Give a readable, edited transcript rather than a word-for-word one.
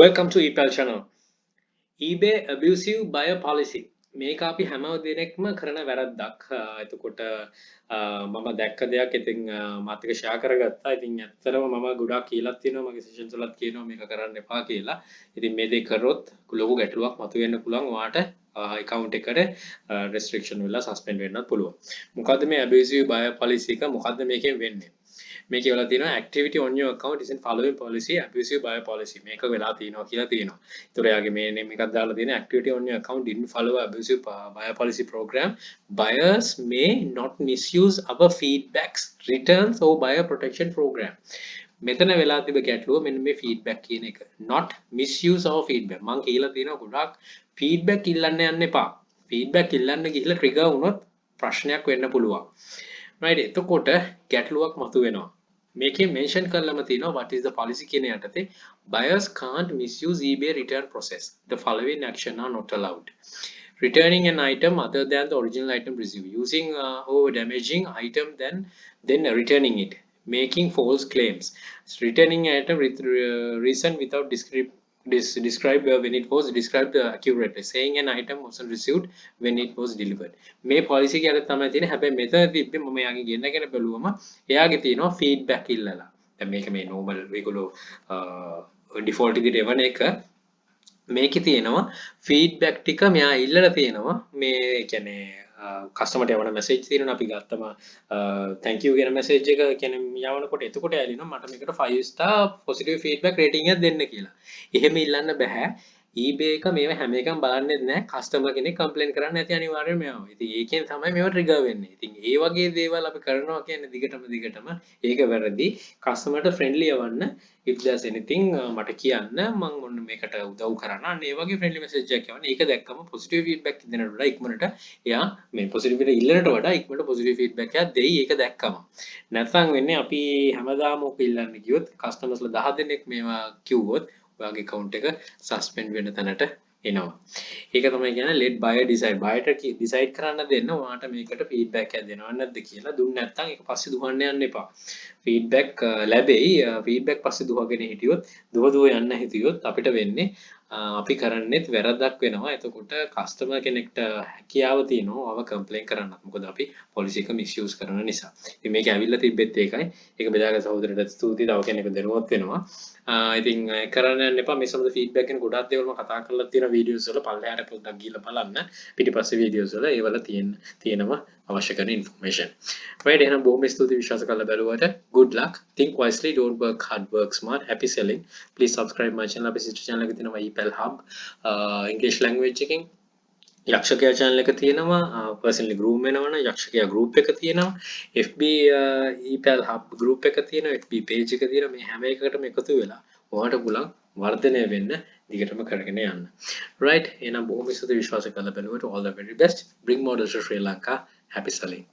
Welcome to ePal channel. eBay Abusive Buyer Policy. මේක අපි හැම දිනෙකම කරන වැරද්දක්. එතකොට මම දැක්ක දෙයක් ඉතින් මාත් එක්ක ෂෙයා කරගත්තා. ඉතින් ඇත්තටම මම ගොඩාක් කියලාත් තියෙනවා මගේ සෙෂන්ස් වලත් කියනවා මේක කරන්න එපා කියලා. ඉතින් මේ දේ කරොත් ලොකු ගැටලුවක් මතුවෙන්න පුළුවන්. ඔයාට account එකට restriction වෙලා suspend වෙන්නත් පුළුවන්. මොකද්ද මේ abusive buyer policy එක? මොකද්ද මේකෙන් වෙන්නේ? මේක වෙලා තියෙනවා activity on your account isn't following policy abusive buyer policy මේක වෙලා තියෙනවා කියලා තියෙනවා. ඒතර යාගේ මේ name එකක් දාලා තියෙන activity on your account didn't follow abusive buyer policy program. Buyers may not misuse our feedbacks, returns or buyer protection program. මෙතන වෙලා තිබෙ ගැටලුව මෙන්න මේ feedback කියන එක. Not misuse our feedback. මම කියලා තියෙනවා ගොඩක් feedback ඉල්ලන්න යන්න එපා. feedback ඉල්ලන්න ගිහිල්ලා trigger වුණොත් ප්‍රශ්නයක් වෙන්න පුළුවන්. right එතකොට ගැටලුවක් මතුවෙනවා. මේකේ mention කරලම තියෙනවා what is the policy කියන යටතේ buyers can't misuse eBay return process. The following action are not allowed. Returning an item other than the original item received, using or damaging item then returning it, making false claims, returning an item with reason without describe when it was described accurately, saying an item wasn't received when it was delivered. මේ policy එක යටතේ තමයි තියෙන්නේ. හැබැයි මෙතන තිබ්බේ මම යාගේ ගෙන්නගෙන බැලුවම එයාගේ තියෙනවා feedback ඉල්ලලා. දැන් මේක මේ normal ඒගොල්ලෝ default විදිහට එවන එක මේකේ තියෙනවා feedback ටික මෙයා ඉල්ලලා තියෙනවා. මේ කියන්නේ customer ට යවන message තියෙනවා අපි ගත්තම thank you කියන message එක කියන්නේ යවනකොට එතකොට ඇලිනවා මට මේකට 5 star positive feedback rating එකක් දෙන්න කියලා. එහෙම ඉල්ලන්න බෑ. eBay එක මේව හැම එකම බලන්නේ නැහැ. customer කෙනෙක් complain කරන්න නැති අනිවාර්යයෙන්ම මේව. ඉතින් ඒකෙන් තමයි මේව trigger වෙන්නේ. ඉතින් ඒ වගේ දේවල් අපි කරනවා කියන්නේ දිගටම ඒක වැරදි. customer ට friendly යවන්න if there's anything මට කියන්න මම මොන්න මේකට උදව් කරන්න. අන්න ඒ වගේ friendly message එකක් යවන්න. ඒක දැක්කම positive feedback දෙන්නට වඩා ඉක්මනට එයා මේ positive එක ඉල්ලනට වඩා ඉක්මනට positive feedback එකක් දෙයි. ඒක දැක්කම. නැත්නම් වෙන්නේ අපි හැමදාම ඔක ඉල්ලන්න ගියොත් customers ලා 10 දෙනෙක් මේවා කිව්වොත් ඔයාගේ account එක suspend වෙන තැනට එනවා. ඒක තමයි කියන්නේ let buyer decide. buyer decide කරන්න දෙන්න ඔයාට මේකට feedback එකක් දෙනවද නැද්ද කියලා. දුන්න නැත්නම් ඒක පස්සේ දුවන්න යන්න එපා. feedback ලැබෙයි. feedback පස්සේ දුවගෙන හිටියොත් දුව යන්න හිටියොත් අපිට වෙන්නේ අපි කරන්නේත් වැරද්දක් වෙනවා. එතකොට customer කෙනෙක්ට හැකියාව තියෙනවා අව complain කරන්නත්. මොකද අපි policy එක misuse කරන නිසා. ඉතින් මේක ඇවිල්ලා තිබ්බෙත් ඒකයි. ඒක බෙදාගෙන සහෝදරයට ස්තුතියි. තව කෙනෙක් දෙනුවත් වෙනවා. ඉතින් කරන්න යන්න එපා. මේ සම්බන්ධ feedback ගැන ගොඩාක් දේවල් මම කතා කරලා තියෙන videos වල පල්ලෙහාට පොඩ්ඩක් ගිහලා බලන්න. පිටිපස්සේ videos වල ඒවල තියෙනවා අවශ්‍ය කරන information. right එහෙනම් බොහොම ස්තුතියි විශ්වාස කරලා බැලුවට. good luck. think wisely, don't work hard, work smart. Happy selling. Please subscribe my channel. අපේ sister channel එක තියෙනවා ePal Hub. English language එකකින් යක්ෂකයා channel එක තියෙනවා. personally groom වෙනවනම් යක්ෂකයා group එක තියෙනවා. FB ePal Hub group එක තියෙනවා. FB page එක තියෙනවා. මේ හැම එකකටම එකතු වෙලා ඔයාලට පුළුවන් වර්ධනය වෙන්න දිගටම කරගෙන යන්න. right එහෙනම් බොහොම ස්තුතියි විශ්වාස කරලා බැලුවට all the very best. bring models to Sri Lanka. Happy selling.